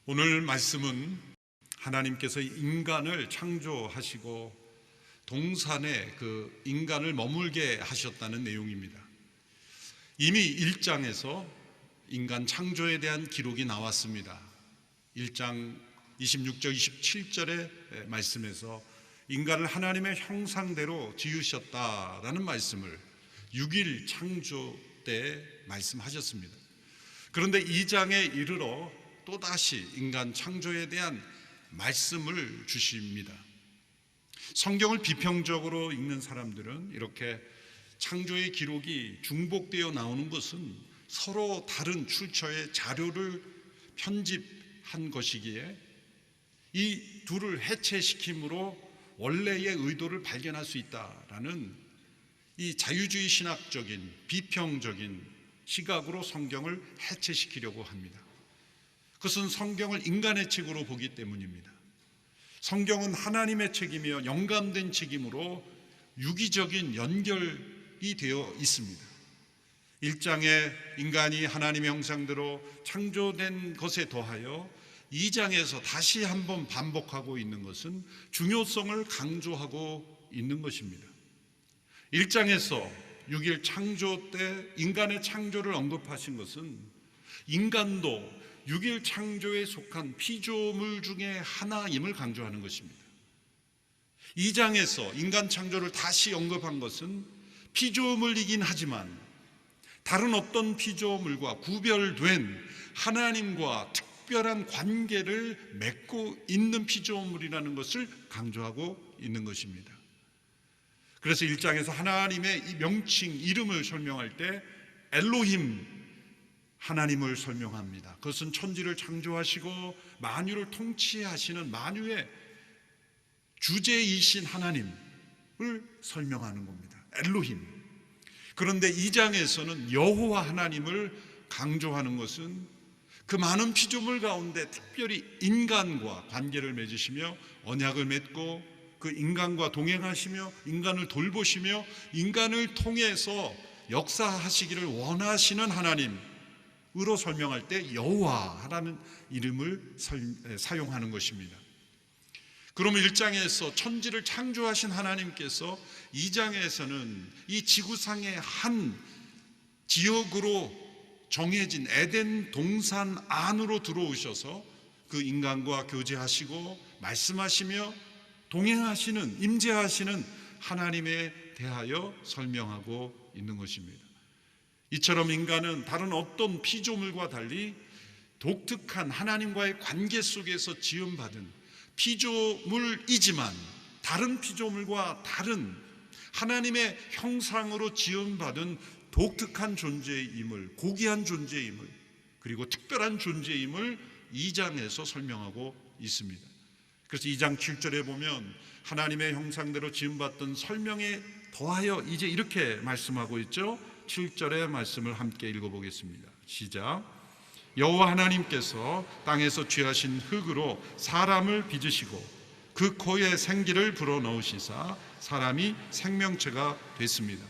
오늘 말씀은 하나님께서 인간을 창조하시고 동산에 그 인간을 머물게 하셨다는 내용입니다. 이미 1장에서 인간 창조에 대한 기록이 나왔습니다. 1장 26절 27절의 말씀에서 인간을 하나님의 형상대로 지으셨다라는 말씀을 6일 창조 때 말씀하셨습니다. 그런데 2장에 이르러 또다시 인간 창조에 대한 말씀을 주십니다. 성경을 비평적으로 읽는 사람들은 이렇게 창조의 기록이 중복되어 나오는 것은 서로 다른 출처의 자료를 편집한 것이기에 이 둘을 해체시킴으로 원래의 의도를 발견할 수 있다라는 이 자유주의 신학적인 비평적인 시각으로 성경을 해체시키려고 합니다. 그것은 성경을 인간의 책으로 보기 때문입니다. 성경은 하나님의 책이며 영감된 책이므로 유기적인 연결이 되어 있습니다. 1장에 인간이 하나님의 형상대로 창조된 것에 더하여 2장에서 다시 한번 반복하고 있는 것은 중요성을 강조하고 있는 것입니다. 1장에서 6일 창조 때 인간의 창조를 언급하신 것은 인간도 6일 창조에 속한 피조물 중에 하나임을 강조하는 것입니다. 2장에서 인간 창조를 다시 언급한 것은 피조물이긴 하지만 다른 어떤 피조물과 구별된 하나님과 특별한 관계를 맺고 있는 피조물이라는 것을 강조하고 있는 것입니다. 그래서 1장에서 하나님의 이 명칭, 이름을 설명할 때 엘로힘, 하나님을 설명합니다. 그것은 천지를 창조하시고 만유를 통치하시는 만유의 주제이신 하나님을 설명하는 겁니다. 엘로힘. 그런데 2장에서는 여호와 하나님을 강조하는 것은 그 많은 피조물 가운데 특별히 인간과 관계를 맺으시며 언약을 맺고 그 인간과 동행하시며 인간을 돌보시며 인간을 통해서 역사하시기를 원하시는 하나님으로 설명할 때 여호와라는 이름을 사용하는 것입니다. 그러면 1장에서 천지를 창조하신 하나님께서 2장에서는 이 지구상의 한 지역으로 정해진 에덴 동산 안으로 들어오셔서 그 인간과 교제하시고 말씀하시며 동행하시는, 임재하시는 하나님에 대하여 설명하고 있는 것입니다. 이처럼 인간은 다른 어떤 피조물과 달리 독특한 하나님과의 관계 속에서 지음받은 피조물이지만 다른 피조물과 다른 하나님의 형상으로 지음받은 독특한 존재임을, 고귀한 존재임을, 그리고 특별한 존재임을 2장에서 설명하고 있습니다. 그래서 2장 7절에 보면 하나님의 형상대로 지음받던 설명에 더하여 이제 이렇게 말씀하고 있죠. 7절의 말씀을 함께 읽어보겠습니다. 시작. 여호와 하나님께서 땅에서 취하신 흙으로 사람을 빚으시고 그 코에 생기를 불어넣으시사 사람이 생명체가 됐습니다.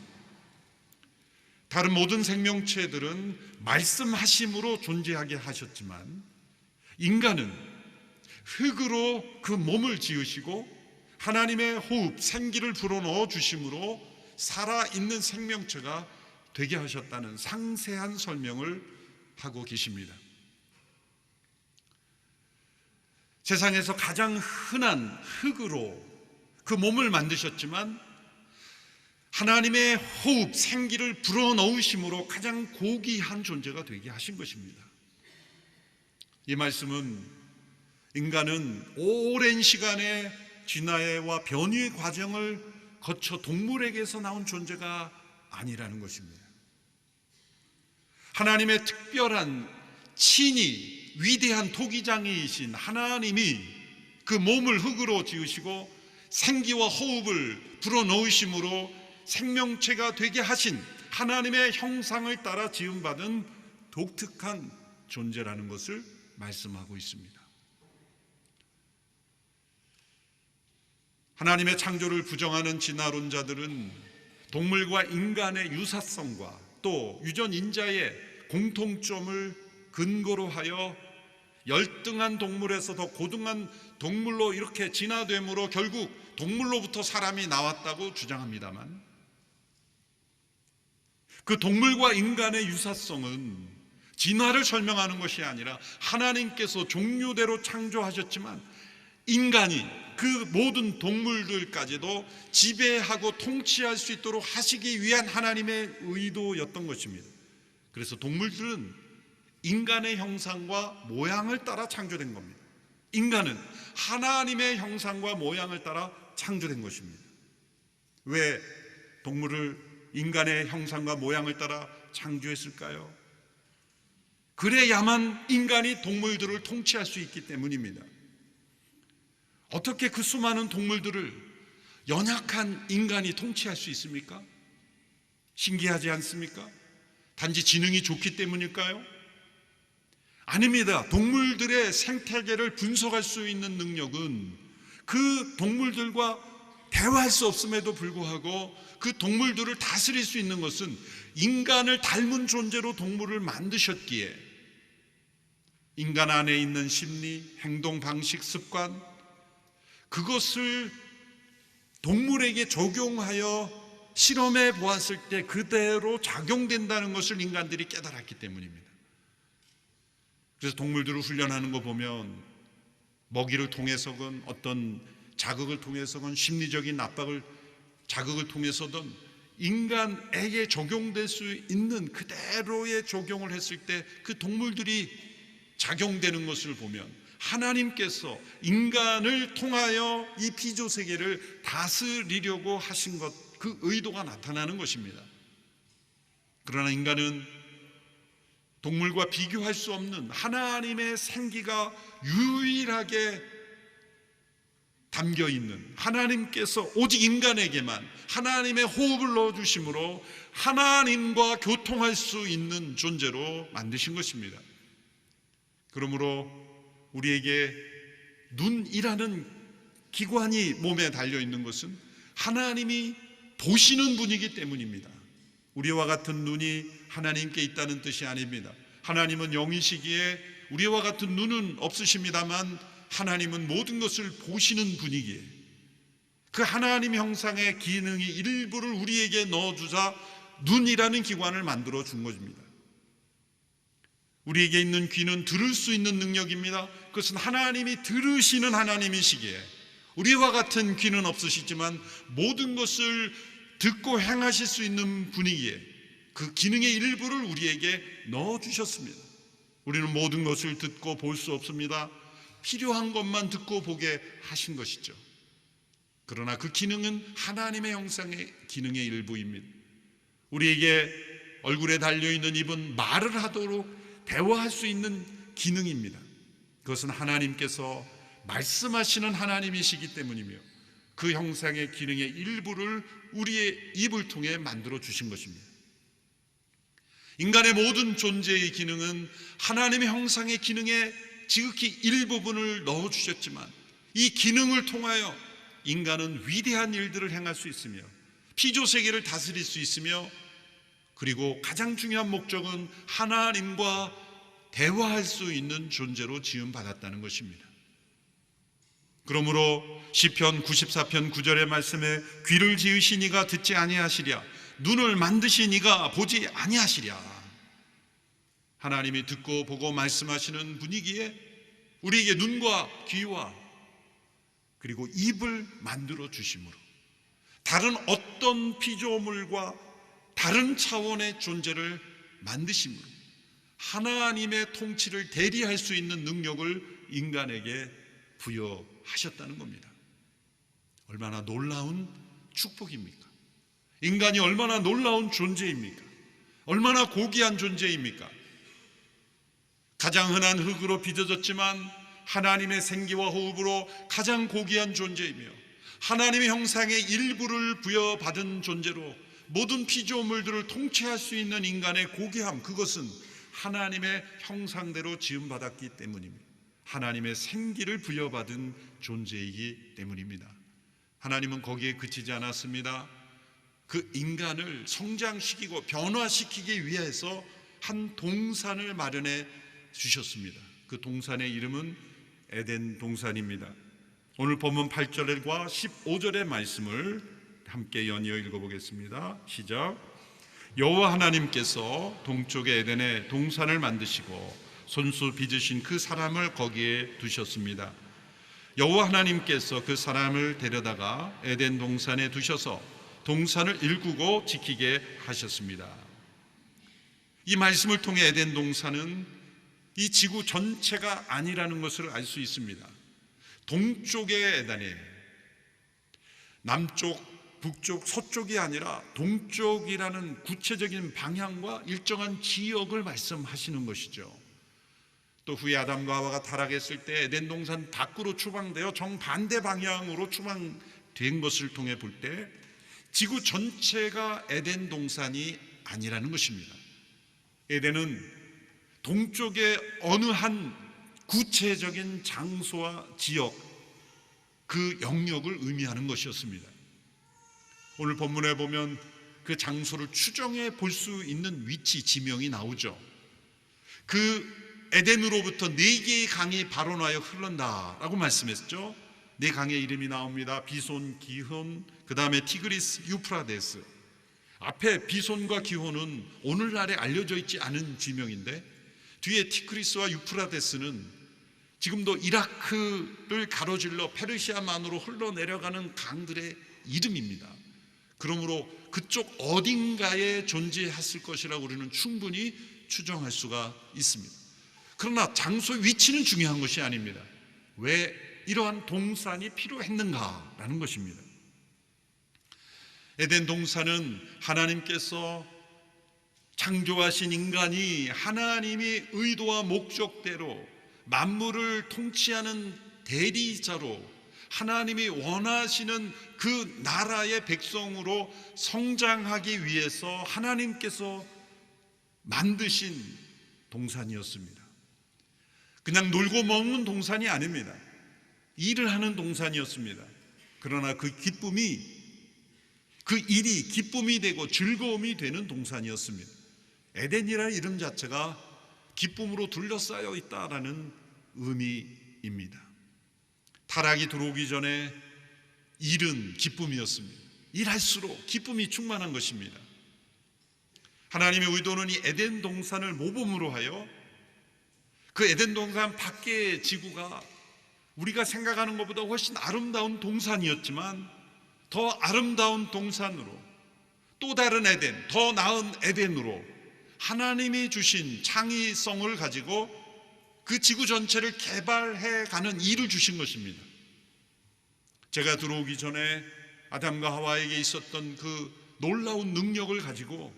다른 모든 생명체들은 말씀하심으로 존재하게 하셨지만 인간은 흙으로 그 몸을 지으시고 하나님의 호흡, 생기를 불어넣어 주심으로 살아있는 생명체가 되게 하셨다는 상세한 설명을 하고 계십니다. 세상에서 가장 흔한 흙으로 그 몸을 만드셨지만 하나님의 호흡, 생기를 불어넣으심으로 가장 고귀한 존재가 되게 하신 것입니다. 이 말씀은 인간은 오랜 시간의 진화와 변이의 과정을 거쳐 동물에게서 나온 존재가 아니라는 것입니다. 하나님의 특별한 친히 위대한 토기장이신 하나님이 그 몸을 흙으로 지으시고 생기와 호흡을 불어넣으심으로 생명체가 되게 하신 하나님의 형상을 따라 지음받은 독특한 존재라는 것을 말씀하고 있습니다. 하나님의 창조를 부정하는 진화론자들은 동물과 인간의 유사성과 또 유전인자의 공통점을 근거로 하여 열등한 동물에서 더 고등한 동물로 이렇게 진화됨으로 결국 동물로부터 사람이 나왔다고 주장합니다만, 그 동물과 인간의 유사성은 진화를 설명하는 것이 아니라 하나님께서 종류대로 창조하셨지만 인간이 그 모든 동물들까지도 지배하고 통치할 수 있도록 하시기 위한 하나님의 의도였던 것입니다. 그래서 동물들은 인간의 형상과 모양을 따라 창조된 겁니다. 인간은 하나님의 형상과 모양을 따라 창조된 것입니다. 왜 동물을 인간의 형상과 모양을 따라 창조했을까요? 그래야만 인간이 동물들을 통치할 수 있기 때문입니다. 어떻게 그 수많은 동물들을 연약한 인간이 통치할 수 있습니까? 신기하지 않습니까? 단지 지능이 좋기 때문일까요? 아닙니다. 동물들의 생태계를 분석할 수 있는 능력은 그 동물들과 대화할 수 없음에도 불구하고 그 동물들을 다스릴 수 있는 것은 인간을 닮은 존재로 동물을 만드셨기에 인간 안에 있는 심리, 행동 방식, 습관, 그것을 동물에게 적용하여 실험해 보았을 때 그대로 작용된다는 것을 인간들이 깨달았기 때문입니다. 그래서 동물들을 훈련하는 거 보면 먹이를 통해서건 어떤 자극을 통해서건 심리적인 압박을 자극을 통해서든 인간에게 적용될 수 있는 그대로의 적용을 했을 때 그 동물들이 작용되는 것을 보면 하나님께서 인간을 통하여 이 피조 세계를 다스리려고 하신 것, 그 의도가 나타나는 것입니다. 그러나 인간은 동물과 비교할 수 없는 하나님의 생기가 유일하게 담겨 있는, 하나님께서 오직 인간에게만 하나님의 호흡을 넣어주심으로 하나님과 교통할 수 있는 존재로 만드신 것입니다. 그러므로 우리에게 눈이라는 기관이 몸에 달려있는 것은 하나님이 보시는 분이기 때문입니다. 우리와 같은 눈이 하나님께 있다는 뜻이 아닙니다. 하나님은 영이시기에 우리와 같은 눈은 없으십니다만 하나님은 모든 것을 보시는 분이기에 그 하나님 형상의 기능의 일부를 우리에게 넣어주자 눈이라는 기관을 만들어 준 것입니다. 우리에게 있는 귀는 들을 수 있는 능력입니다. 그것은 하나님이 들으시는 하나님이시기에 우리와 같은 귀는 없으시지만 모든 것을 듣고 행하실 수 있는 분이기에 그 기능의 일부를 우리에게 넣어주셨습니다. 우리는 모든 것을 듣고 볼 수 없습니다. 필요한 것만 듣고 보게 하신 것이죠. 그러나 그 기능은 하나님의 형상의 기능의 일부입니다. 우리에게 얼굴에 달려있는 입은 말을 하도록 대화할 수 있는 기능입니다. 그것은 하나님께서 말씀하시는 하나님이시기 때문이며 그 형상의 기능의 일부를 우리의 입을 통해 만들어 주신 것입니다. 인간의 모든 존재의 기능은 하나님의 형상의 기능에 지극히 일부분을 넣어주셨지만 이 기능을 통하여 인간은 위대한 일들을 행할 수 있으며 피조세계를 다스릴 수 있으며 그리고 가장 중요한 목적은 하나님과 대화할 수 있는 존재로 지음받았다는 것입니다. 그러므로 시편 94편 9절의 말씀에 귀를 지으신 이가 듣지 아니하시랴 눈을 만드신 이가 보지 아니하시랴. 하나님이 듣고 보고 말씀하시는 분이기에 우리에게 눈과 귀와 그리고 입을 만들어 주심으로 다른 어떤 피조물과 다른 차원의 존재를 만드심으로 하나님의 통치를 대리할 수 있는 능력을 인간에게 부여하셨다는 겁니다. 얼마나 놀라운 축복입니까? 인간이 얼마나 놀라운 존재입니까? 얼마나 고귀한 존재입니까? 가장 흔한 흙으로 빚어졌지만 하나님의 생기와 호흡으로 가장 고귀한 존재이며 하나님의 형상의 일부를 부여받은 존재로 모든 피조물들을 통치할 수 있는 인간의 고귀함, 그것은 하나님의 형상대로 지음받았기 때문입니다. 하나님의 생기를 부여받은 존재이기 때문입니다. 하나님은 거기에 그치지 않았습니다. 그 인간을 성장시키고 변화시키기 위해서 한 동산을 마련해 주셨습니다. 그 동산의 이름은 에덴 동산입니다. 오늘 본문 8절과 15절의 말씀을 함께 연이어 읽어보겠습니다. 시작. 여호와 하나님께서 동쪽의 에덴에 동산을 만드시고 손수 빚으신 그 사람을 거기에 두셨습니다. 여호와 하나님께서 그 사람을 데려다가 에덴 동산에 두셔서 동산을 일구고 지키게 하셨습니다. 이 말씀을 통해 에덴 동산은 이 지구 전체가 아니라는 것을 알 수 있습니다. 동쪽의 에덴이에요. 남쪽, 북쪽, 서쪽이 아니라 동쪽이라는 구체적인 방향과 일정한 지역을 말씀하시는 것이죠. 또 후에 아담과 하와가 타락했을 때 에덴 동산 밖으로 추방되어 정반대 방향으로 추방된 것을 통해 볼 때 지구 전체가 에덴 동산이 아니라는 것입니다. 에덴은 동쪽의 어느 한 구체적인 장소와 지역, 그 영역을 의미하는 것이었습니다. 오늘 본문에 보면 그 장소를 추정해 볼 수 있는 위치 지명이 나오죠. 그 에덴으로부터 4개의 강이 발원하여 흘른다라고 말씀했죠. 4강의 이름이 나옵니다. 비손, 기혼, 그 다음에 티그리스, 유프라데스. 앞에 비손과 기혼은 오늘날에 알려져 있지 않은 지명인데 뒤에 티그리스와 유프라데스는 지금도 이라크를 가로질러 페르시아만으로 흘러내려가는 강들의 이름입니다. 그러므로 그쪽 어딘가에 존재했을 것이라고 우리는 충분히 추정할 수가 있습니다. 그러나 장소의 위치는 중요한 것이 아닙니다. 왜 이러한 동산이 필요했는가라는 것입니다. 에덴 동산은 하나님께서 창조하신 인간이 하나님의 의도와 목적대로 만물을 통치하는 대리자로 하나님이 원하시는 그 나라의 백성으로 성장하기 위해서 하나님께서 만드신 동산이었습니다. 그냥 놀고 먹는 동산이 아닙니다. 일을 하는 동산이었습니다. 그러나 그 기쁨이, 그 일이 기쁨이 되고 즐거움이 되는 동산이었습니다. 에덴이라는 이름 자체가 기쁨으로 둘러싸여 있다라는 의미입니다. 타락이 들어오기 전에 일은 기쁨이었습니다. 일할수록 기쁨이 충만한 것입니다. 하나님의 의도는 이 에덴 동산을 모범으로 하여 그 에덴 동산 밖의 지구가 우리가 생각하는 것보다 훨씬 아름다운 동산이었지만 더 아름다운 동산으로, 또 다른 에덴, 더 나은 에덴으로 하나님이 주신 창의성을 가지고 그 지구 전체를 개발해가는 일을 주신 것입니다. 제가 들어오기 전에 아담과 하와에게 있었던 그 놀라운 능력을 가지고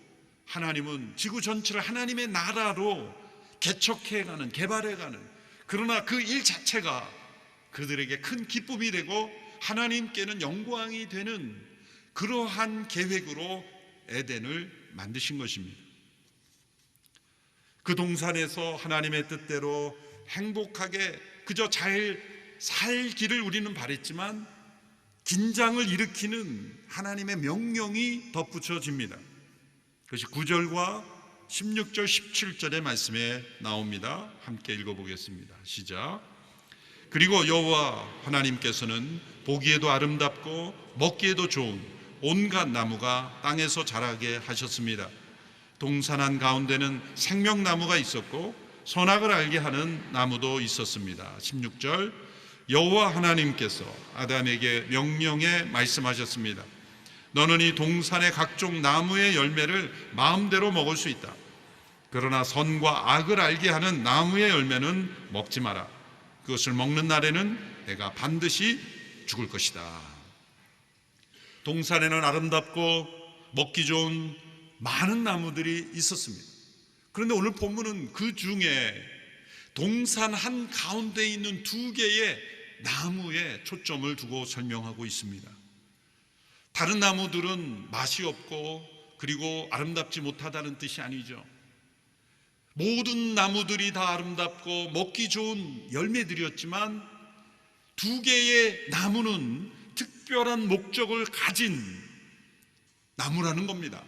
하나님은 지구 전체를 하나님의 나라로 개척해가는, 개발해가는, 그러나 그 일 자체가 그들에게 큰 기쁨이 되고 하나님께는 영광이 되는 그러한 계획으로 에덴을 만드신 것입니다. 그 동산에서 하나님의 뜻대로 행복하게 그저 잘 살기를 우리는 바랬지만 긴장을 일으키는 하나님의 명령이 덧붙여집니다. 그것이 9절과 16절, 17절의 말씀에 나옵니다. 함께 읽어보겠습니다. 시작. 그리고 여호와 하나님께서는 보기에도 아름답고 먹기에도 좋은 온갖 나무가 땅에서 자라게 하셨습니다. 동산 한가운데는 생명나무가 있었고 선악을 알게 하는 나무도 있었습니다. 16절. 여호와 하나님께서 아담에게 명령해 말씀하셨습니다. 너는 이 동산의 각종 나무의 열매를 마음대로 먹을 수 있다. 그러나 선과 악을 알게 하는 나무의 열매는 먹지 마라. 그것을 먹는 날에는 내가 반드시 죽을 것이다. 동산에는 아름답고 먹기 좋은 많은 나무들이 있었습니다. 그런데 오늘 본문은 그 중에 동산 한가운데 있는 2개의 나무에 초점을 두고 설명하고 있습니다. 다른 나무들은 맛이 없고 그리고 아름답지 못하다는 뜻이 아니죠. 모든 나무들이 다 아름답고 먹기 좋은 열매들이었지만 2개의 나무는 특별한 목적을 가진 나무라는 겁니다.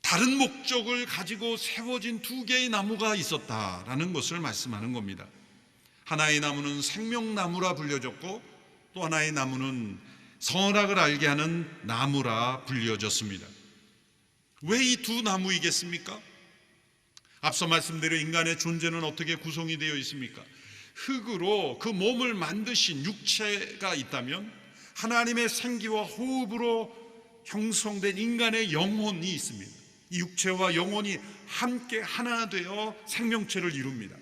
다른 목적을 가지고 세워진 두 개의 나무가 있었다라는 것을 말씀하는 겁니다. 하나의 나무는 생명나무라 불려졌고 또 하나의 나무는 선악을 알게 하는 나무라 불려졌습니다. 왜 이 두 나무이겠습니까? 앞서 말씀드린 인간의 존재는 어떻게 구성이 되어 있습니까? 흙으로 그 몸을 만드신 육체가 있다면 하나님의 생기와 호흡으로 형성된 인간의 영혼이 있습니다. 이 육체와 영혼이 함께 하나 되어 생명체를 이룹니다.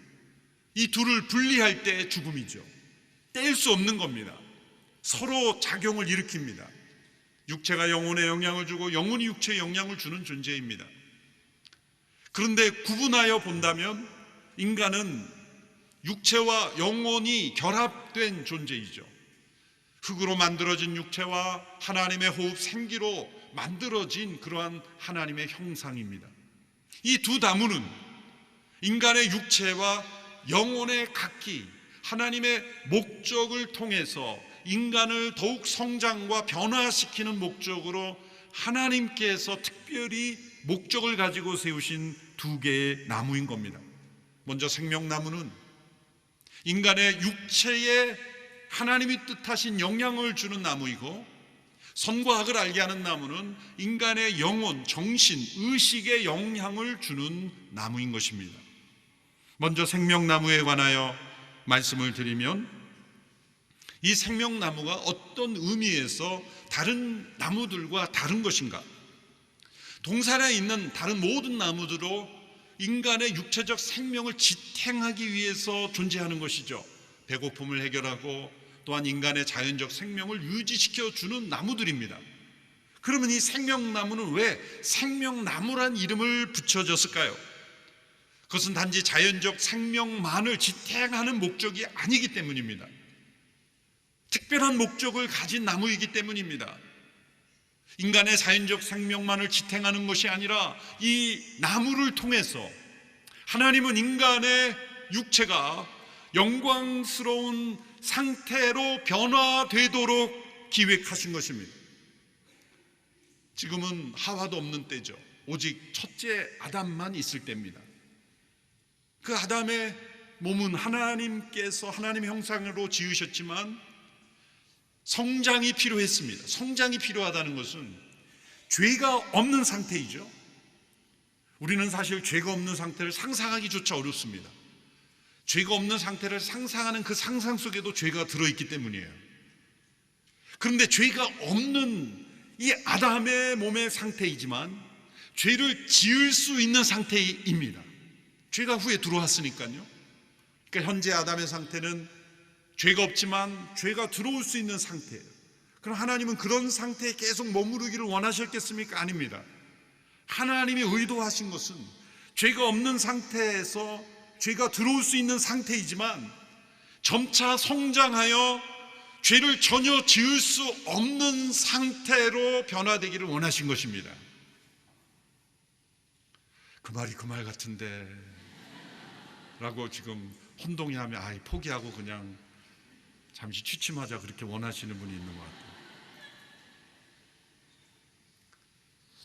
이 둘을 분리할 때 죽음이죠. 뗄 수 없는 겁니다. 서로 작용을 일으킵니다. 육체가 영혼에 영향을 주고 영혼이 육체에 영향을 주는 존재입니다. 그런데 구분하여 본다면 인간은 육체와 영혼이 결합된 존재이죠. 흙으로 만들어진 육체와 하나님의 호흡 생기로 만들어진 그러한 하나님의 형상입니다. 이 두 나무는 인간의 육체와 영혼의 각기 하나님의 목적을 통해서 인간을 더욱 성장과 변화시키는 목적으로 하나님께서 특별히 목적을 가지고 세우신 두 개의 나무인 겁니다. 먼저 생명나무는 인간의 육체에 하나님이 뜻하신 영향을 주는 나무이고, 선과 악을 알게 하는 나무는 인간의 영혼, 정신, 의식에 영향을 주는 나무인 것입니다. 먼저 생명나무에 관하여 말씀을 드리면, 이 생명나무가 어떤 의미에서 다른 나무들과 다른 것인가? 동산에 있는 다른 모든 나무들도 인간의 육체적 생명을 지탱하기 위해서 존재하는 것이죠. 배고픔을 해결하고 또한 인간의 자연적 생명을 유지시켜 주는 나무들입니다. 그러면 이 생명나무는 왜 생명나무란 이름을 붙여졌을까요? 그것은 단지 자연적 생명만을 지탱하는 목적이 아니기 때문입니다. 특별한 목적을 가진 나무이기 때문입니다. 인간의 자연적 생명만을 지탱하는 것이 아니라 이 나무를 통해서 하나님은 인간의 육체가 영광스러운 상태로 변화되도록 기획하신 것입니다. 지금은 하와도 없는 때죠. 오직 첫째 아담만 있을 때입니다. 그 아담의 몸은 하나님께서 하나님의 형상으로 지으셨지만 성장이 필요했습니다. 성장이 필요하다는 것은 죄가 없는 상태이죠. 우리는 사실 죄가 없는 상태를 상상하기조차 어렵습니다. 죄가 없는 상태를 상상하는 그 상상 속에도 죄가 들어있기 때문이에요. 그런데 죄가 없는 이 아담의 몸의 상태이지만 죄를 지을 수 있는 상태입니다. 죄가 후에 들어왔으니까요. 그러니까 현재 아담의 상태는 죄가 없지만 죄가 들어올 수 있는 상태예요. 그럼 하나님은 그런 상태에 계속 머무르기를 원하셨겠습니까? 아닙니다. 하나님이 의도하신 것은 죄가 없는 상태에서 죄가 들어올 수 있는 상태이지만 점차 성장하여 죄를 전혀 지을 수 없는 상태로 변화되기를 원하신 것입니다. 그 말이 그 말 같은데 라고 지금 혼동해하면 포기하고 그냥 잠시 취침하자 그렇게 원하시는 분이 있는 것 같아요.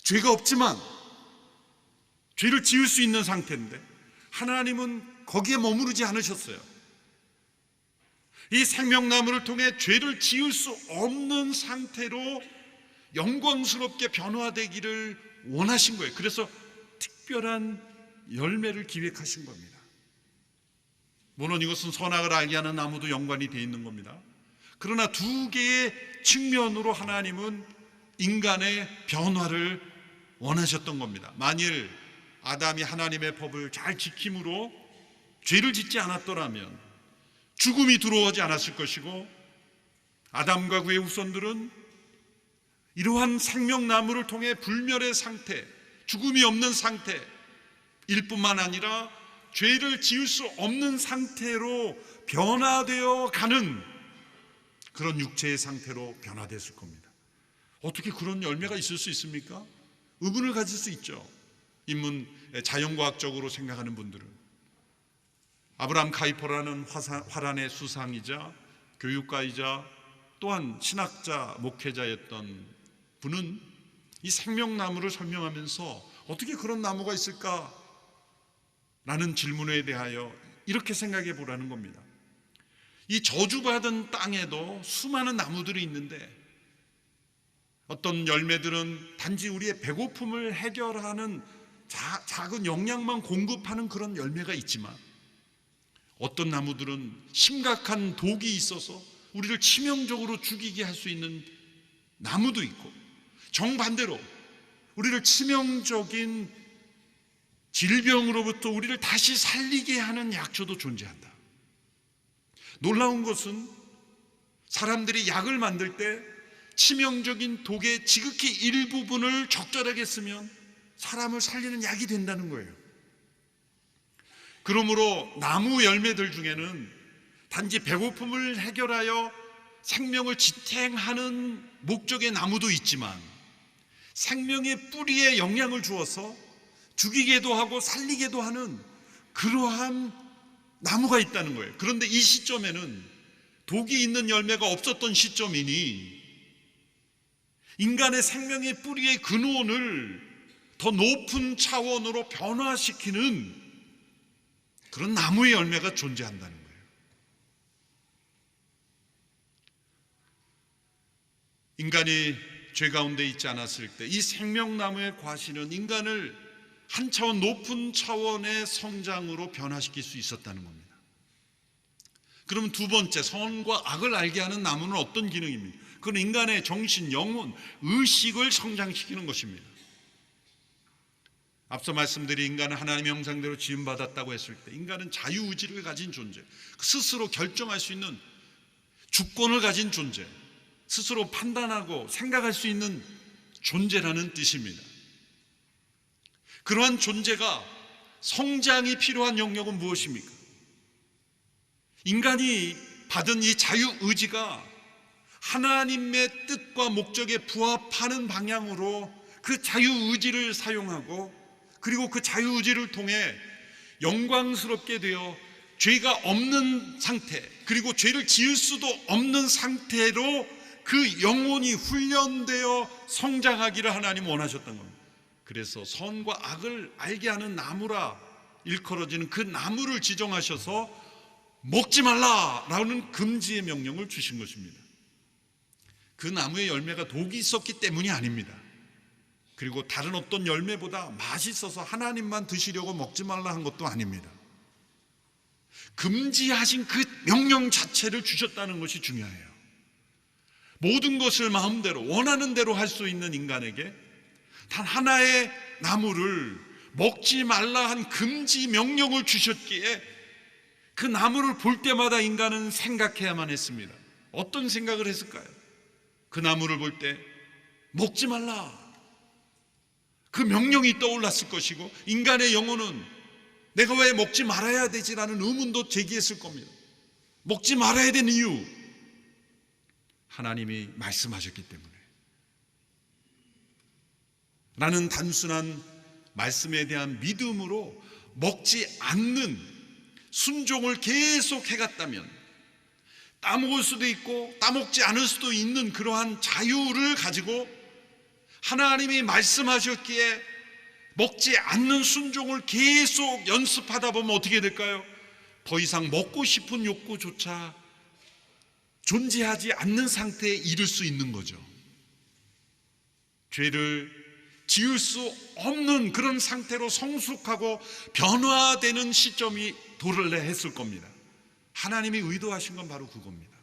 죄가 없지만 죄를 지을 수 있는 상태인데 하나님은 거기에 머무르지 않으셨어요. 이 생명나무를 통해 죄를 지을 수 없는 상태로 영광스럽게 변화되기를 원하신 거예요. 그래서 특별한 열매를 기획하신 겁니다. 물론 이것은 선악을 알게 하는 나무도 연관이 되어 있는 겁니다. 그러나 두 개의 측면으로 하나님은 인간의 변화를 원하셨던 겁니다. 만일 아담이 하나님의 법을 잘 지킴으로 죄를 짓지 않았더라면 죽음이 들어오지 않았을 것이고, 아담과 그의 후손들은 이러한 생명나무를 통해 불멸의 상태, 죽음이 없는 상태일 뿐만 아니라 죄를 지을 수 없는 상태로 변화되어 가는 그런 육체의 상태로 변화됐을 겁니다. 어떻게 그런 열매가 있을 수 있습니까? 의문을 가질 수 있죠. 인문 자연과학적으로 생각하는 분들은. 아브라함 카이퍼라는 화란의 수상이자 교육가이자 또한 신학자 목회자였던 분은 이 생명나무를 설명하면서 어떻게 그런 나무가 있을까? 라는 질문에 대하여 이렇게 생각해 보라는 겁니다. 이 저주받은 땅에도 수많은 나무들이 있는데 어떤 열매들은 단지 우리의 배고픔을 해결하는 작은 영양만 공급하는 그런 열매가 있지만, 어떤 나무들은 심각한 독이 있어서 우리를 치명적으로 죽이게 할 수 있는 나무도 있고, 정반대로 우리를 치명적인 질병으로부터 우리를 다시 살리게 하는 약초도 존재한다. 놀라운 것은 사람들이 약을 만들 때 치명적인 독의 지극히 일부분을 적절하게 쓰면 사람을 살리는 약이 된다는 거예요. 그러므로 나무 열매들 중에는 단지 배고픔을 해결하여 생명을 지탱하는 목적의 나무도 있지만, 생명의 뿌리에 영향을 주어서 죽이게도 하고 살리게도 하는 그러한 나무가 있다는 거예요. 그런데 이 시점에는 독이 있는 열매가 없었던 시점이니 인간의 생명의 뿌리의 근원을 더 높은 차원으로 변화시키는 그런 나무의 열매가 존재한다는 거예요. 인간이 죄 가운데 있지 않았을 때 이 생명나무의 과실은 인간을 한 차원 높은 차원의 성장으로 변화시킬 수 있었다는 겁니다. 그러면 두 번째, 선과 악을 알게 하는 나무는 어떤 기능입니까? 그건 인간의 정신, 영혼, 의식을 성장시키는 것입니다. 앞서 말씀드린 인간은 하나님의 형상대로 지음받았다고 했을 때 인간은 자유의지를 가진 존재, 스스로 결정할 수 있는 주권을 가진 존재, 스스로 판단하고 생각할 수 있는 존재라는 뜻입니다. 그러한 존재가 성장이 필요한 영역은 무엇입니까? 인간이 받은 이 자유의지가 하나님의 뜻과 목적에 부합하는 방향으로 그 자유의지를 사용하고, 그리고 그 자유의지를 통해 영광스럽게 되어 죄가 없는 상태, 그리고 죄를 지을 수도 없는 상태로 그 영혼이 훈련되어 성장하기를 하나님 원하셨던 겁니다. 그래서 선과 악을 알게 하는 나무라 일컬어지는 그 나무를 지정하셔서 먹지 말라라는 금지의 명령을 주신 것입니다. 그 나무의 열매가 독이 있었기 때문이 아닙니다. 그리고 다른 어떤 열매보다 맛있어서 하나님만 드시려고 먹지 말라 한 것도 아닙니다. 금지하신 그 명령 자체를 주셨다는 것이 중요해요. 모든 것을 마음대로 원하는 대로 할 수 있는 인간에게 단 하나의 나무를 먹지 말라 한 금지 명령을 주셨기에 그 나무를 볼 때마다 인간은 생각해야만 했습니다. 어떤 생각을 했을까요? 그 나무를 볼 때 먹지 말라, 그 명령이 떠올랐을 것이고, 인간의 영혼은 내가 왜 먹지 말아야 되지라는 의문도 제기했을 겁니다. 먹지 말아야 되는 이유, 하나님이 말씀하셨기 때문에. 나는 단순한 말씀에 대한 믿음으로 먹지 않는 순종을 계속 해갔다면 따먹을 수도 있고 따먹지 않을 수도 있는 그러한 자유를 가지고 하나님이 말씀하셨기에 먹지 않는 순종을 계속 연습하다 보면 어떻게 될까요? 더 이상 먹고 싶은 욕구조차 존재하지 않는 상태에 이를 수 있는 거죠. 죄를 지을 수 없는 그런 상태로 성숙하고 변화되는 시점이 도래를 했을 겁니다. 하나님이 의도하신 건 바로 그겁니다.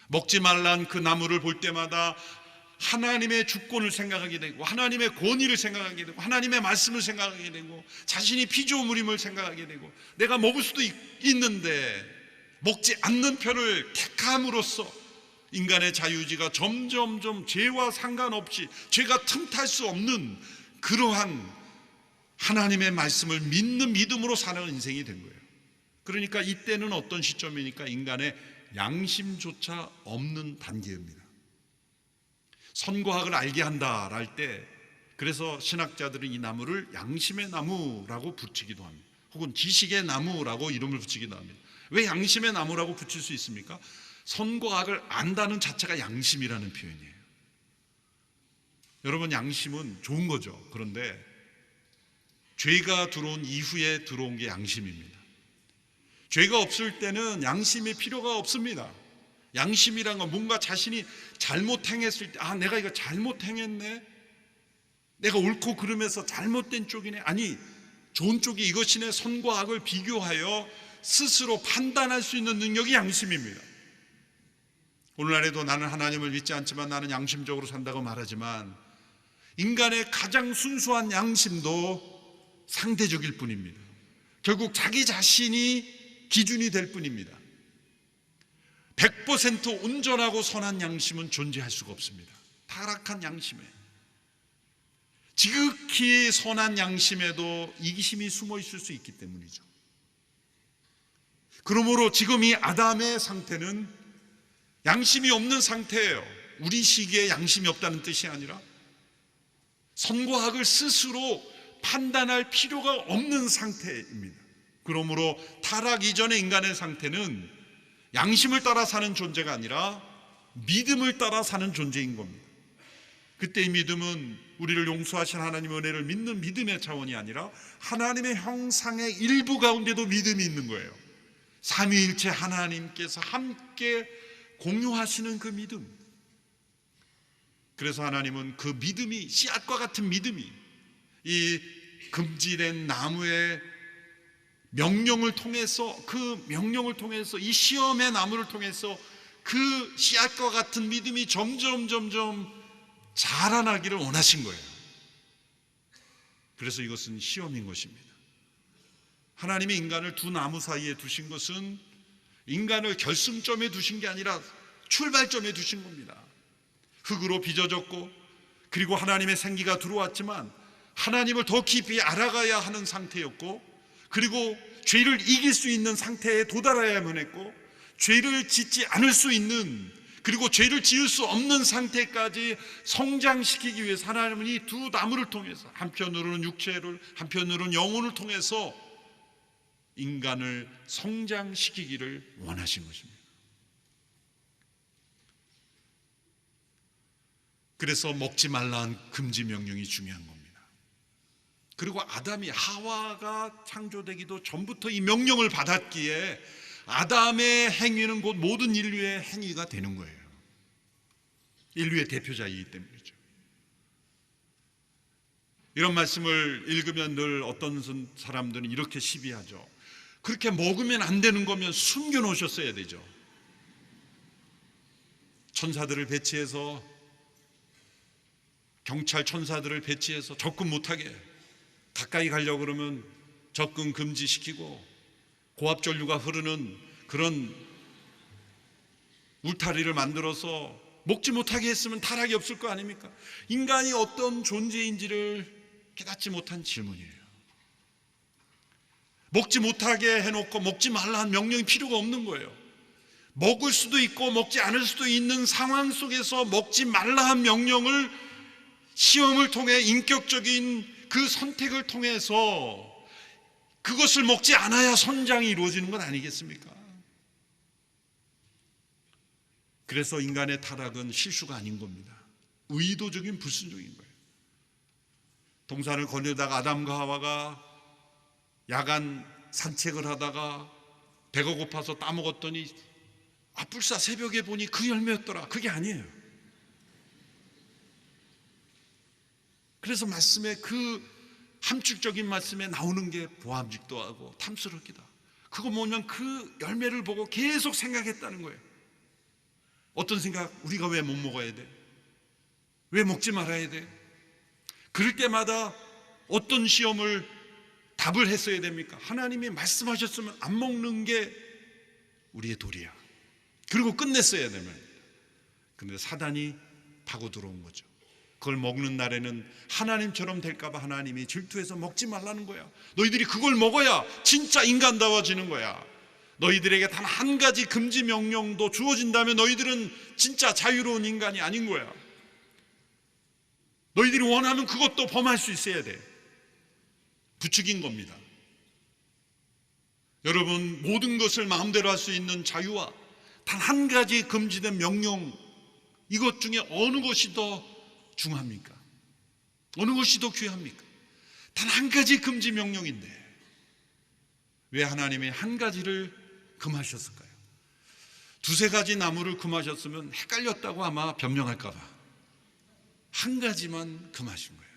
먹지 말란 그 나무를 볼 때마다 하나님의 주권을 생각하게 되고, 하나님의 권위를 생각하게 되고, 하나님의 말씀을 생각하게 되고, 자신이 피조물임을 생각하게 되고, 내가 먹을 수도 있는데 먹지 않는 편을 택함으로써 인간의 자유의지가 점점점 죄와 상관없이 죄가 틈탈 수 없는 그러한 하나님의 말씀을 믿는 믿음으로 사는 인생이 된 거예요. 그러니까 이때는 어떤 시점이니까 인간의 양심조차 없는 단계입니다. 선과 악을 알게 한다 할 때, 그래서 신학자들은 이 나무를 양심의 나무라고 붙이기도 합니다. 혹은 지식의 나무라고 이름을 붙이기도 합니다. 왜 양심의 나무라고 붙일 수 있습니까? 선과 악을 안다는 자체가 양심이라는 표현이에요. 여러분, 양심은 좋은 거죠. 그런데 죄가 들어온 이후에 들어온 게 양심입니다. 죄가 없을 때는 양심이 필요가 없습니다. 양심이란 건 뭔가 자신이 잘못 행했을 때, 내가 이거 잘못 행했네, 내가 옳고 그름에서 잘못된 쪽이네, 아니 좋은 쪽이 이것이네, 선과 악을 비교하여 스스로 판단할 수 있는 능력이 양심입니다. 오늘날에도 나는 하나님을 믿지 않지만 나는 양심적으로 산다고 말하지만, 인간의 가장 순수한 양심도 상대적일 뿐입니다. 결국 자기 자신이 기준이 될 뿐입니다. 100% 온전하고 선한 양심은 존재할 수가 없습니다. 타락한 양심에, 지극히 선한 양심에도 이기심이 숨어 있을 수 있기 때문이죠. 그러므로 지금 이 아담의 상태는 양심이 없는 상태예요. 우리 시기에 양심이 없다는 뜻이 아니라 선과 악을 스스로 판단할 필요가 없는 상태입니다. 그러므로 타락 이전의 인간의 상태는 양심을 따라 사는 존재가 아니라 믿음을 따라 사는 존재인 겁니다. 그때의 믿음은 우리를 용서하신 하나님의 은혜를 믿는 믿음의 차원이 아니라 하나님의 형상의 일부 가운데도 믿음이 있는 거예요. 삼위일체 하나님께서 함께 공유하시는 그 믿음. 그래서 하나님은 그 믿음이, 씨앗과 같은 믿음이 이 금지된 나무의 명령을 통해서, 그 명령을 통해서, 이 시험의 나무를 통해서 그 씨앗과 같은 믿음이 점점 자라나기를 원하신 거예요. 그래서 이것은 시험인 것입니다. 하나님이 인간을 두 나무 사이에 두신 것은 인간을 결승점에 두신 게 아니라 출발점에 두신 겁니다. 흙으로 빚어졌고, 그리고 하나님의 생기가 들어왔지만 하나님을 더 깊이 알아가야 하는 상태였고, 그리고 죄를 이길 수 있는 상태에 도달해야만 했고, 죄를 짓지 않을 수 있는, 그리고 죄를 지을 수 없는 상태까지 성장시키기 위해서 하나님은 이 두 나무를 통해서, 한편으로는 육체를, 한편으로는 영혼을 통해서 인간을 성장시키기를 원하신 것입니다. 그래서 먹지 말라는 금지 명령이 중요한 겁니다. 그리고 아담이, 하와가 창조되기도 전부터 이 명령을 받았기에 아담의 행위는 곧 모든 인류의 행위가 되는 거예요. 인류의 대표자이기 때문이죠. 이런 말씀을 읽으면 늘 어떤 사람들은 이렇게 시비하죠. 그렇게 먹으면 안 되는 거면 숨겨놓으셨어야 되죠. 천사들을 배치해서, 경찰 천사들을 배치해서 접근 못하게, 가까이 가려고 그러면 접근 금지시키고, 고압전류가 흐르는 그런 울타리를 만들어서 먹지 못하게 했으면 타락이 없을 거 아닙니까? 인간이 어떤 존재인지를 깨닫지 못한 질문이에요. 먹지 못하게 해놓고 먹지 말라는 명령이 필요가 없는 거예요. 먹을 수도 있고 먹지 않을 수도 있는 상황 속에서 먹지 말라는 명령을 시험을 통해, 인격적인 그 선택을 통해서 그것을 먹지 않아야 선장이 이루어지는 것 아니겠습니까? 그래서 인간의 타락은 실수가 아닌 겁니다. 의도적인 불순종인 거예요. 동산을 거닐다가 아담과 하와가 야간 산책을 하다가 배가 고파서 따먹었더니 불사 새벽에 보니 그 열매였더라. 그게 아니에요. 그래서 말씀에, 그 함축적인 말씀에 나오는 게 보암직도 하고 탐스럽기도 하고, 그거 뭐냐면 그 열매를 보고 계속 생각했다는 거예요. 어떤 생각? 우리가 왜 못 먹어야 돼? 왜 먹지 말아야 돼? 그럴 때마다 어떤 시험을, 답을 했어야 됩니까? 하나님이 말씀하셨으면 안 먹는 게 우리의 도리야. 그리고 끝냈어야 되면. 그런데 사단이 파고 들어온 거죠. 그걸 먹는 날에는 하나님처럼 될까 봐 하나님이 질투해서 먹지 말라는 거야. 너희들이 그걸 먹어야 진짜 인간다워지는 거야. 너희들에게 단 한 가지 금지 명령도 주어진다면 너희들은 진짜 자유로운 인간이 아닌 거야. 너희들이 원하면 그것도 범할 수 있어야 돼. 부추긴 겁니다. 여러분, 모든 것을 마음대로 할 수 있는 자유와 단 한 가지 금지된 명령, 이것 중에 어느 것이 더 중요합니까? 어느 것이 더 귀합니까? 단 한 가지 금지 명령인데 왜 하나님이 한 가지를 금하셨을까요? 두세 가지 나무를 금하셨으면 헷갈렸다고 아마 변명할까 봐 한 가지만 금하신 거예요.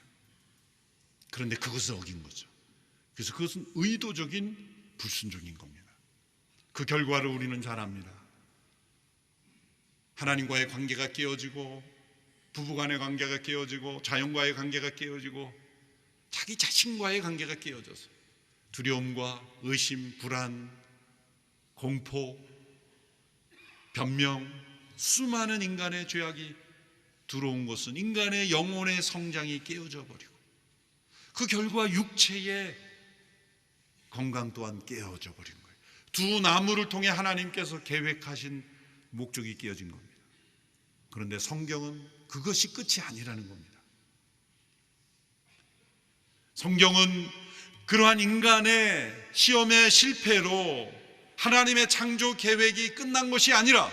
그런데 그것을 어긴 거죠. 그래서 그것은 의도적인 불순종인 겁니다. 그 결과를 우리는 잘 압니다. 하나님과의 관계가 깨어지고, 부부간의 관계가 깨어지고, 자연과의 관계가 깨어지고, 자기 자신과의 관계가 깨어져서 두려움과 의심, 불안, 공포, 변명, 수많은 인간의 죄악이 들어온 것은 인간의 영혼의 성장이 깨어져 버리고, 그 결과 육체의 건강 또한 깨어져 버린 거예요. 두 나무를 통해 하나님께서 계획하신 목적이 깨어진 겁니다. 그런데 성경은 그것이 끝이 아니라는 겁니다. 성경은 그러한 인간의 시험의 실패로 하나님의 창조 계획이 끝난 것이 아니라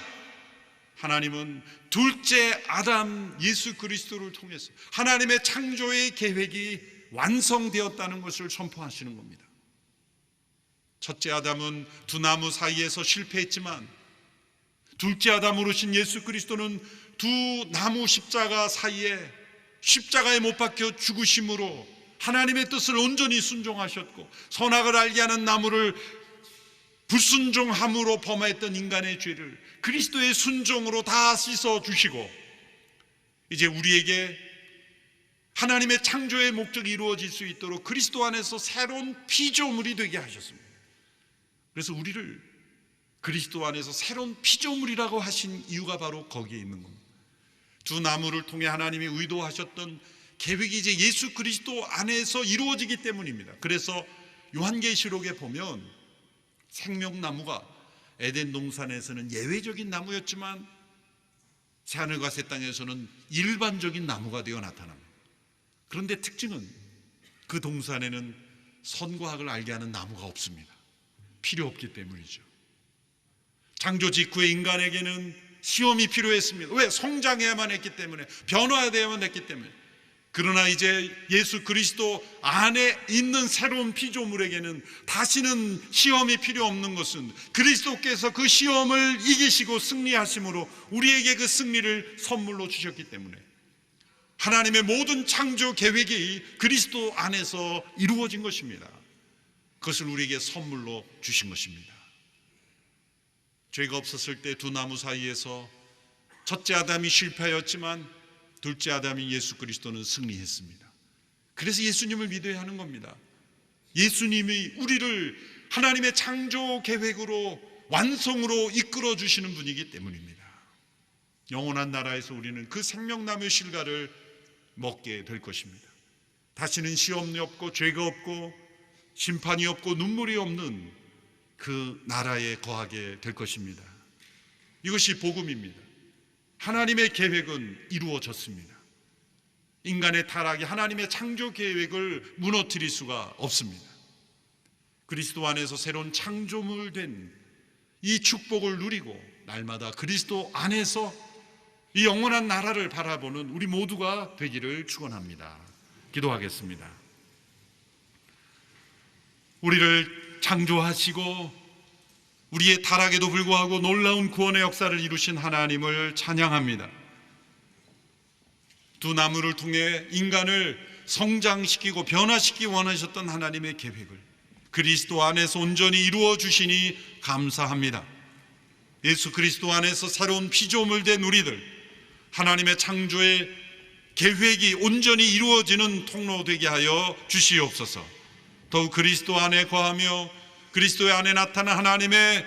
하나님은 둘째 아담 예수 그리스도를 통해서 하나님의 창조의 계획이 완성되었다는 것을 선포하시는 겁니다. 첫째 아담은 두 나무 사이에서 실패했지만 둘째 아담으로 오신 예수 그리스도는 두 나무 십자가 사이에 십자가에 못 박혀 죽으심으로 하나님의 뜻을 온전히 순종하셨고, 선악을 알게 하는 나무를 불순종함으로 범하였던 인간의 죄를 그리스도의 순종으로 다 씻어주시고, 이제 우리에게 하나님의 창조의 목적이 이루어질 수 있도록 그리스도 안에서 새로운 피조물이 되게 하셨습니다. 그래서 우리를 그리스도 안에서 새로운 피조물이라고 하신 이유가 바로 거기에 있는 겁니다. 두 나무를 통해 하나님이 의도하셨던 계획이 이제 예수 그리스도 안에서 이루어지기 때문입니다. 그래서 요한계시록에 보면 생명나무가 에덴 동산에서는 예외적인 나무였지만 새하늘과 새 땅에서는 일반적인 나무가 되어 나타납니다. 그런데 특징은 그 동산에는 선과 악을 알게 하는 나무가 없습니다. 필요 없기 때문이죠. 창조 직후에 인간에게는 시험이 필요했습니다. 왜? 성장해야만 했기 때문에, 변화되어야만 했기 때문에. 그러나 이제 예수 그리스도 안에 있는 새로운 피조물에게는 다시는 시험이 필요 없는 것은 그리스도께서 그 시험을 이기시고 승리하심으로 우리에게 그 승리를 선물로 주셨기 때문에 하나님의 모든 창조 계획이 그리스도 안에서 이루어진 것입니다. 그것을 우리에게 선물로 주신 것입니다. 죄가 없었을 때 두 나무 사이에서 첫째 아담이 실패하였지만 둘째 아담인 예수 그리스도는 승리했습니다. 그래서 예수님을 믿어야 하는 겁니다. 예수님이 우리를 하나님의 창조 계획으로 완성으로 이끌어 주시는 분이기 때문입니다. 영원한 나라에서 우리는 그 생명나무의 실과를 먹게 될 것입니다. 다시는 시험이 없고 죄가 없고 심판이 없고 눈물이 없는 그 나라에 거하게 될 것입니다. 이것이 복음입니다. 하나님의 계획은 이루어졌습니다. 인간의 타락이 하나님의 창조 계획을 무너뜨릴 수가 없습니다. 그리스도 안에서 새로운 창조물 된 이 축복을 누리고 날마다 그리스도 안에서 이 영원한 나라를 바라보는 우리 모두가 되기를 축원합니다. 기도하겠습니다. 우리를 창조하시고 우리의 타락에도 불구하고 놀라운 구원의 역사를 이루신 하나님을 찬양합니다. 두 나무를 통해 인간을 성장시키고 변화시키기 원하셨던 하나님의 계획을 그리스도 안에서 온전히 이루어 주시니 감사합니다. 예수 그리스도 안에서 새로운 피조물 된 우리들, 하나님의 창조의 계획이 온전히 이루어지는 통로 되게 하여 주시옵소서. 더욱 그리스도 안에 거하며 그리스도의 안에 나타난 하나님의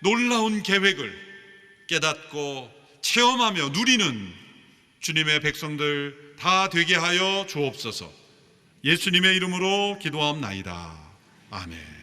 놀라운 계획을 깨닫고 체험하며 누리는 주님의 백성들 다 되게 하여 주옵소서. 예수님의 이름으로 기도하옵나이다. 아멘.